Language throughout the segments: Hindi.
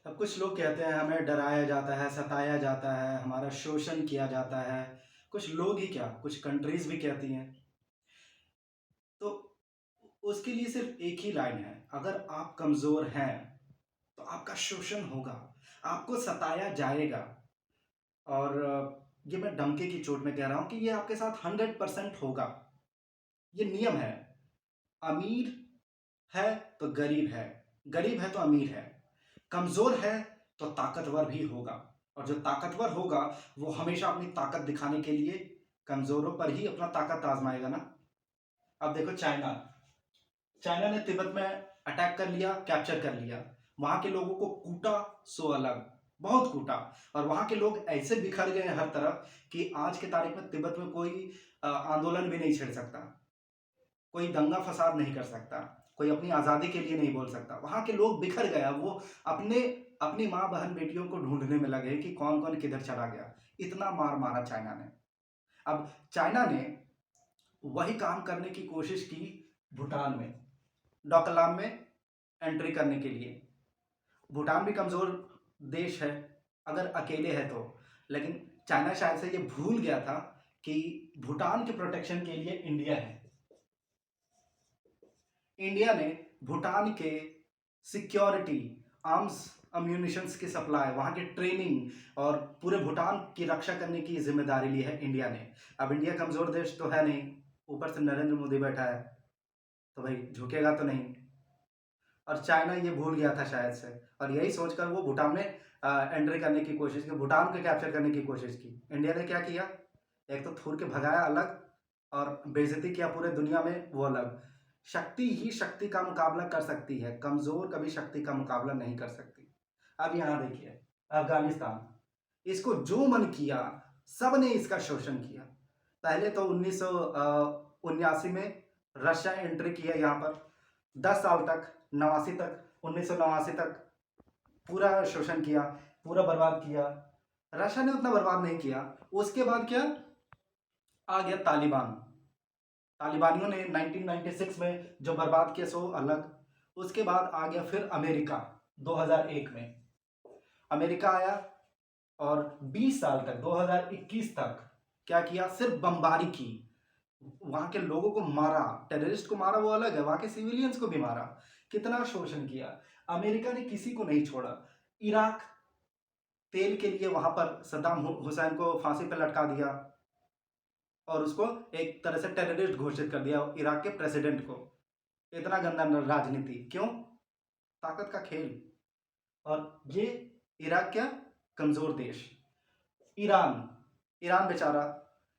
अब कुछ लोग कहते हैं हमें डराया जाता है, सताया जाता है, हमारा शोषण किया जाता है। कुछ लोग ही क्या, कुछ कंट्रीज़ भी कहती हैं। तो उसके लिए सिर्फ़ एक ही लाइन है, अगर आप कमज़ोर हैं, तो आपका शोषण होगा, आपको सताया जाएगा। और ये मैं डंके की चोट में कह रहा हूँ कि ये आपके साथ 100% होगा। ये नियम है। अमीर है तो गरीब है तो अमीर है, कमज़ोर है तो ताकतवर भी होगा। और जो ताकतवर होगा, वो हमेशा अपनी ताकत दिखाने के लिए कमज़ोरों पर ही अपना ताकत आज़माएगा ना। अब देखो चाइना, चाइना ने तिब्बत में अटैक कर लिया, कैप्चर कर लिया। वहाँ के लोगों को कूटा सो अलग, बहुत कूटा। और वहाँ के लोग ऐसे बिखर गए हर तरफ कि आज के तारीख में तिब्बत में कोई आंदोलन भी नहीं छेड़ सकता, कोई दंगा फसाद नहीं कर सकता, कोई अपनी आज़ादी के लिए नहीं बोल सकता। वहाँ के लोग बिखर गए, अब वो अपने अपनी माँ बहन बेटियों को ढूंढने में लगे कि कौन कौन किधर चला गया। इतना मार मारा चाइना ने। अब चाइना ने वही काम करने की कोशिश की भूटान में, डोकलाम में एंट्री करने के लिए। भूटान भी कमज़ोर देश है अगर अकेले है तो, लेकिन चाइना शायद से ये भूल गया था कि भूटान के प्रोटेक्शन के लिए इंडिया है। इंडिया ने भूटान के सिक्योरिटी, आर्म्स अम्यूनिशंस की सप्लाई, वहाँ की ट्रेनिंग और पूरे भूटान की रक्षा करने की जिम्मेदारी ली है इंडिया ने। अब इंडिया कमज़ोर देश तो है नहीं, ऊपर से नरेंद्र मोदी बैठा है, तो भाई झुकेगा तो नहीं। और चाइना ये भूल गया था शायद से, और यही सोचकर वो भूटान में एंट्री करने की कोशिश की, भूटान को कैप्चर करने की कोशिश की। इंडिया ने क्या किया, एक तो थूर के भगाया अलग, और बेइज्जती किया पूरे दुनिया में वो अलग। शक्ति ही शक्ति का मुकाबला कर सकती है, कमज़ोर कभी शक्ति का मुकाबला नहीं कर सकती। अब यहाँ देखिए, अफगानिस्तान, इसको जो मन किया सबने इसका शोषण किया। पहले तो 1979 में रशिया एंट्री किया यहाँ पर, 10 साल तक, 89 तक, 1989 तक पूरा शोषण किया, पूरा बर्बाद किया। रशिया ने उतना बर्बाद नहीं किया। उसके बाद क्या आ गया, तालिबान। तालिबानियों ने 1996 में जो बर्बाद किया सो अलग। उसके बाद आ गया फिर अमेरिका, 2001 में अमेरिका आया, और 20 साल तक, 2021 तक क्या किया, सिर्फ बमबारी की, वहां के लोगों को मारा। टेररिस्ट को मारा वो अलग है, वहां के सिविलियंस को भी मारा। कितना शोषण किया, अमेरिका ने किसी को नहीं छोड़ा। इराक, तेल के लिए वहां पर सद्दाम हुसैन को फांसी पर लटका दिया, और उसको एक तरह से टेररिस्ट घोषित कर दिया, इराक के प्रेसिडेंट को। इतना गंदा राजनीति क्यों, ताकत का खेल। और ये इराक क्या, कमजोर देश। ईरान, ईरान बेचारा,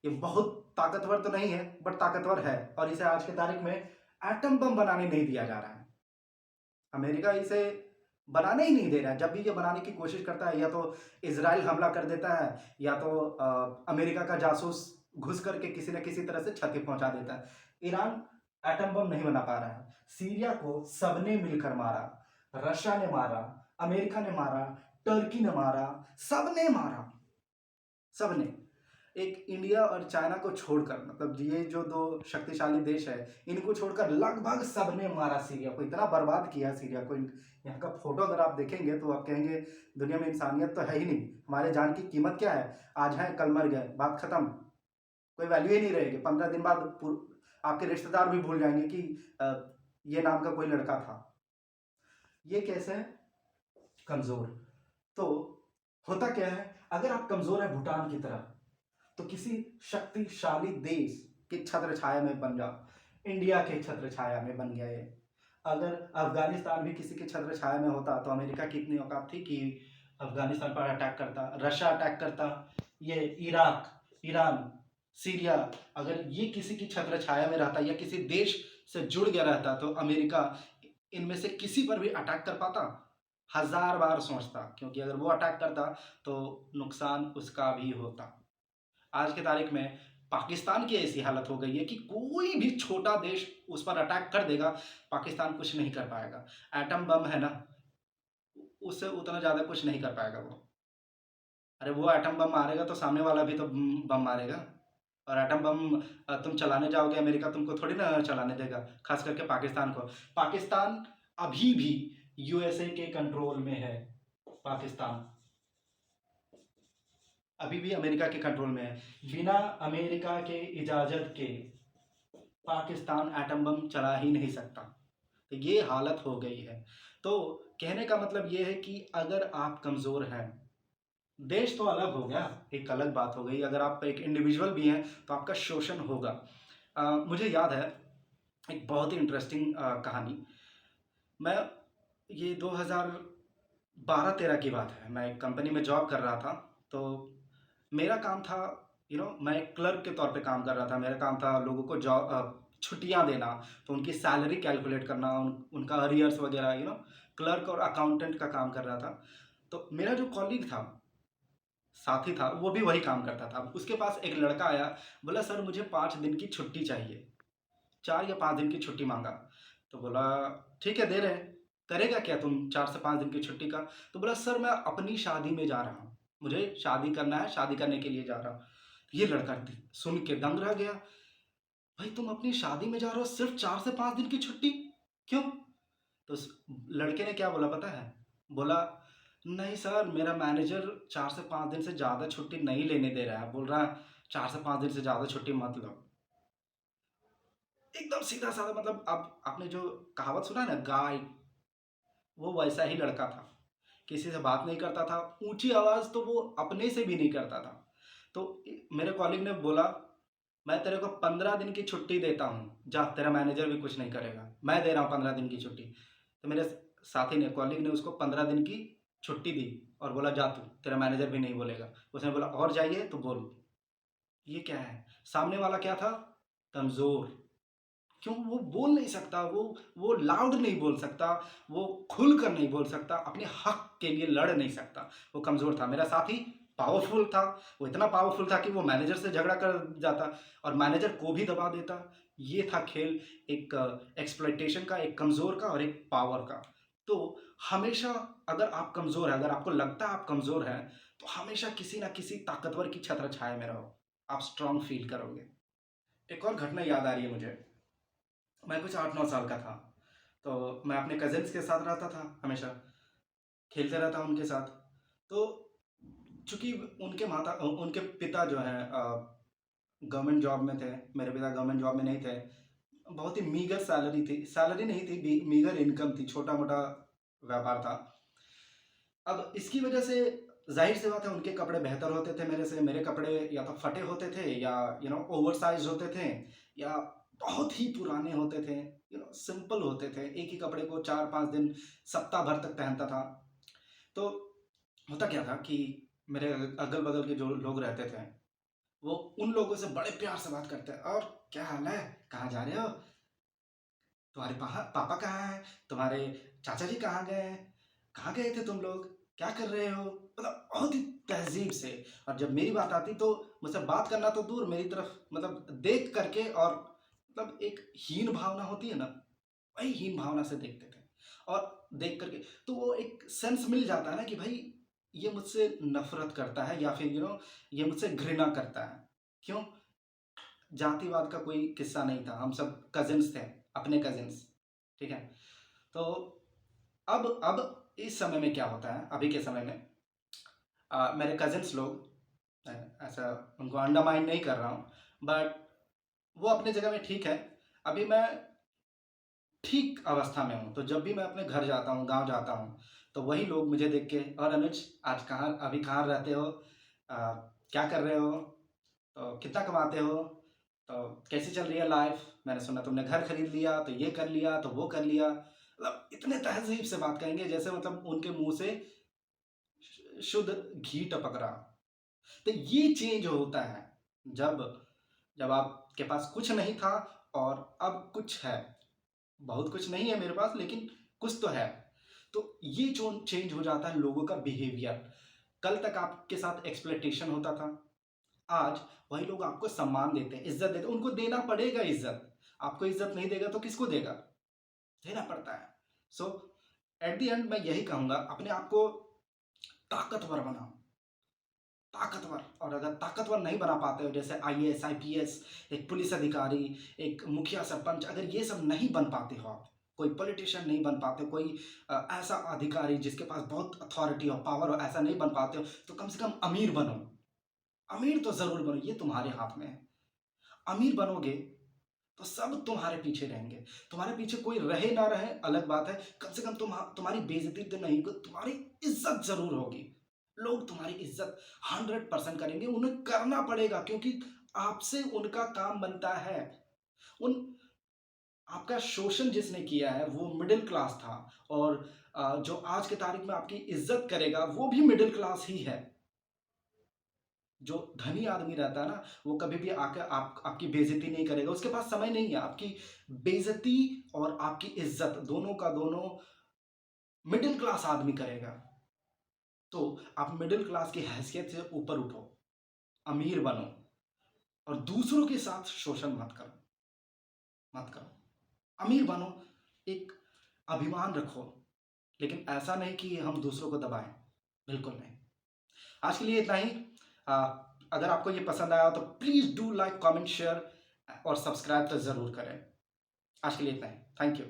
ये बहुत ताकतवर तो नहीं है बट ताकतवर है, और इसे आज के तारीख में एटम बम बनाने नहीं दिया जा रहा है। अमेरिका इसे बनाने ही नहीं दे रहा है। जब भी ये बनाने की कोशिश करता है, या तो इजराइल हमला कर देता है, या तो अमेरिका का जासूस घुस करके किसी न किसी तरह से क्षति पहुंचा देता है। ईरान एटम बम नहीं बना पा रहा है। सीरिया को सबने मिलकर मारा, रशिया ने मारा, अमेरिका ने मारा, टर्की ने मारा, सबने मारा, सबने। एक इंडिया और चाइना को छोड़कर, मतलब ये जो दो शक्तिशाली देश है, इनको छोड़कर लगभग सबने मारा सीरिया को, इतना बर्बाद किया सीरिया को। यहाँ का फोटो अगर आप देखेंगे तो आप कहेंगे दुनिया में इंसानियत तो है ही नहीं, हमारे जान की कीमत क्या है, आज है कल मर गए, बात खत्म, कोई वैल्यू ही नहीं रहेगी। 15 दिन बाद आपके रिश्तेदार भी भूल जाएंगे कि ये नाम का कोई लड़का था। ये कैसे है, कमजोर। तो होता क्या है, अगर आप कमजोर है भूटान की तरह, तो किसी शक्तिशाली देश के छत्र छाया में बन जाओ। इंडिया के छत्र छाया में बन गया ये। अगर अफगानिस्तान भी किसी के छत्र छाया में होता तो अमेरिका की इतनी औकात थी कि अफगानिस्तान पर अटैक करता, रशिया अटैक करता, ये इराक, ईरान, सीरिया, अगर ये किसी की छत्र छाया में रहता या किसी देश से जुड़ गया रहता, तो अमेरिका इनमें से किसी पर भी अटैक कर पाता, 1000 बार सोचता, क्योंकि अगर वो अटैक करता तो नुकसान उसका भी होता। आज की तारीख में पाकिस्तान की ऐसी हालत हो गई है कि कोई भी छोटा देश उस पर अटैक कर देगा, पाकिस्तान कुछ नहीं कर पाएगा। एटम बम है ना, उससे उतना ज़्यादा कुछ नहीं कर पाएगा वो। अरे वो एटम बम मारेगा तो सामने वाला भी तो बम मारेगा। और एटम बम तुम चलाने जाओगे, अमेरिका तुमको थोड़ी ना चलाने देगा, खास करके पाकिस्तान को। पाकिस्तान अभी भी यूएसए के कंट्रोल में है। पाकिस्तान अभी भी अमेरिका के कंट्रोल में है। बिना अमेरिका के इजाज़त के पाकिस्तान एटम बम चला ही नहीं सकता। तो ये हालत हो गई है। तो कहने का मतलब ये है कि अगर आप कमज़ोर हैं, देश तो अलग हो गया, एक अलग बात हो गई। अगर आप एक इंडिविजुअल भी हैं तो आपका शोषण होगा। मुझे याद है एक बहुत ही इंटरेस्टिंग कहानी। मैं ये 2012-13 की बात है। मैं एक कंपनी में जॉब कर रहा था। तो मेरा काम था, मैं एक क्लर्क के तौर पे काम कर रहा था। मेरा काम था लोगों को छुट्टियां देना, तो उनकी सैलरी कैलकुलेट करना, उनका अरियर्स वगैरह, क्लर्क और अकाउंटेंट का काम कर रहा था। तो मेरा जो कॉलीग था, साथी था, वो भी वही काम करता था। उसके पास एक लड़का आया, बोला सर मुझे 5 दिन की छुट्टी चाहिए। 4 या 5 दिन की छुट्टी मांगा। तो बोला ठीक है दे रहे हैं। करेगा क्या तुम 4 से 5 दिन की छुट्टी का? तो बोला सर मैं अपनी शादी में जा रहा हूँ, मुझे शादी करना है, शादी करने के लिए जा रहा हूँ। ये लड़का सुन के दंग रह गया। भाई तुम अपनी शादी में जा रहे हो, सिर्फ 4 से 5 दिन की छुट्टी, क्यों? तो उस लड़के ने क्या बोला पता है? बोला नहीं सर, मेरा मैनेजर 4 से 5 दिन से ज़्यादा छुट्टी नहीं लेने दे रहा है, बोल रहा है 4 से 5 दिन से ज़्यादा छुट्टी मत लो। एकदम सीधा साधा, मतलब अब आपने जो कहावत सुना है ना, गाय, वो वैसा ही लड़का था। किसी से बात नहीं करता था, ऊंची आवाज़ तो वो अपने से भी नहीं करता था। तो मेरे कॉलीग ने बोला मैं तेरे को 15 दिन की छुट्टी देता हूँ, जा, तेरा मैनेजर भी कुछ नहीं करेगा, मैं दे रहा हूँ 15 दिन की छुट्टी। तो मेरे साथी ने, कॉलीग ने उसको 15 दिन की छुट्टी दी और बोला जा तू, तेरा मैनेजर भी नहीं बोलेगा। उसने बोला और जाइए तो बोल। ये क्या है? सामने वाला क्या था? कमज़ोर। क्यों? वो बोल नहीं सकता, वो लाउड नहीं बोल सकता, वो खुल कर नहीं बोल सकता, अपने हक के लिए लड़ नहीं सकता, वो कमज़ोर था। मेरा साथी पावरफुल था, वो इतना पावरफुल था कि वो मैनेजर से झगड़ा कर जाता और मैनेजर को भी दबा देता। ये था खेल, एक एक्सप्लॉइटेशन का, एक कमज़ोर का और एक पावर का। तो हमेशा अगर आप कमज़ोर हैं, अगर आपको लगता है आप कमज़ोर हैं, तो हमेशा किसी ना किसी ताकतवर की छत्र छाया में रहो, आप स्ट्रांग फील करोगे। एक और घटना याद आ रही है मुझे। मैं कुछ 8-9 साल का था। तो मैं अपने कज़िन्स के साथ रहता था हमेशा, खेलते रहता उनके साथ। तो चूँकि उनके पिता जो हैं गवर्नमेंट जॉब में थे, मेरे पिता गवर्नमेंट जॉब में नहीं थे। बहुत ही मीगर सैलरी नहीं थी, मीगर इनकम थी, छोटा-मोटा व्यापार था। अब इसकी वजह से ज़ाहिर-सी बात है उनके कपड़े बेहतर होते थे मेरे से। मेरे कपड़े या तो फटे होते थे या ओवरसाइज़ होते थे या बहुत ही पुराने होते थे, सिंपल होते थे। एक ही कपड़े को 4-5 दिन, सप्ताह भर तक पहनता था। तो होता क्या था कि मेरे अगल-बगल के जो लोग रहते थे, वो उन लोगों से बड़े प्यार से बात करते हैं, और क्या हाल है? कहाँ जा रहे हो? तुम्हारे पापा कहाँ हैं? तुम्हारे चाचा जी कहाँ गए हैं? कहाँ गए थे तुम लोग? क्या कर रहे हो? मतलब बहुत ही तहज़ीब से। और जब मेरी बात आती तो मुझसे बात करना तो दूर, मेरी तरफ मतलब देख करके, और मतलब एक हीन भावना होती है ना, वही हीन भावना से देखते थे। और देख करके तो वो एक सेंस मिल जाता है ना कि भाई ये मुझसे नफ़रत करता है या फिर ये मुझसे घृणा करता है। क्यों? जातिवाद का कोई किस्सा नहीं था, हम सब कज़िन्स थे, अपने कज़िन्स, ठीक है? तो अब इस समय में क्या होता है, अभी के समय में मेरे कज़िन्स लोग, ऐसा उनको अंडरमाइन नहीं कर रहा हूँ, बट वो अपनी जगह में ठीक है। अभी मैं ठीक अवस्था में हूँ, तो जब भी मैं अपने घर जाता हूँ, गाँव जाता हूँ, तो वही लोग मुझे देख के, और अनुज आज अभी कहाँ रहते हो? क्या कर रहे हो? तो कितना कमाते हो? तो कैसी चल रही है लाइफ? मैंने सुना तुमने घर खरीद लिया, तो ये कर लिया, तो वो कर लिया। मतलब इतने तहज़ीब से बात करेंगे जैसे मतलब उनके मुँह से शुद्ध घी टपक रहा। तो ये चेंज होता है जब जब आपके पास कुछ नहीं था और अब कुछ है। बहुत कुछ नहीं है मेरे पास, लेकिन कुछ तो है। तो ये जो चेंज हो जाता है लोगों का बिहेवियर। कल तक आपके साथ एक्सप्लॉइटेशन होता था, आज वही लोग आपको सम्मान देते हैं, इज्जत देते हैं। उनको देना पड़ेगा इज्जत। आपको इज्जत नहीं देगा तो किसको देगा? देना पड़ता है। सो एट द एंड मैं यही कहूंगा, अपने आप को ताकतवर बनाओ, ताकतवर। और अगर ताकतवर नहीं बना पाते हो, जैसे आईएएस, आईपीएस, एक पुलिस अधिकारी, एक मुखिया, सरपंच, अगर ये सब नहीं बन पाते हो आप, कोई पॉलिटिशियन नहीं बन पाते, कोई ऐसा अधिकारी जिसके पास बहुत अथॉरिटी और पावर हो, ऐसा नहीं बन पाते हो, तो कम से कम अमीर बनो। अमीर तो ज़रूर बनो, ये तुम्हारे हाथ में है। अमीर बनोगे तो सब तुम्हारे पीछे रहेंगे। तुम्हारे पीछे कोई रहे ना रहे अलग बात है, कम से कम तुम्हारी बेइज़्ज़ती तो नहीं, तुम्हारी इज़्ज़त ज़रूर होगी। लोग तुम्हारी इज़्ज़त 100% करेंगे, उन्हें करना पड़ेगा क्योंकि आपसे उनका काम बनता है। उन आपका शोषण जिसने किया है वो मिडिल क्लास था, और जो आज की तारीख में आपकी इज़्ज़त करेगा वो भी मिडिल क्लास ही है। जो धनी आदमी रहता है ना, वो कभी भी आके आपकी बेइज़्ज़ती नहीं करेगा, उसके पास समय नहीं है। आपकी बेइज़्ज़ती और आपकी इज़्ज़त दोनों का दोनों मिडिल क्लास आदमी करेगा। तो आप मिडिल क्लास की हैसियत से ऊपर उठो, अमीर बनो और दूसरों के साथ शोषण मत करो, मत करो। अमीर बनो, एक अभिमान रखो, लेकिन ऐसा नहीं कि हम दूसरों को दबाएँ, बिल्कुल नहीं। आज के लिए इतना ही। अ, अगर आपको ये पसंद आया हो तो please do like, comment, share और सब्सक्राइब तो ज़रूर करें। आज के लिए इतना ही। Thank you.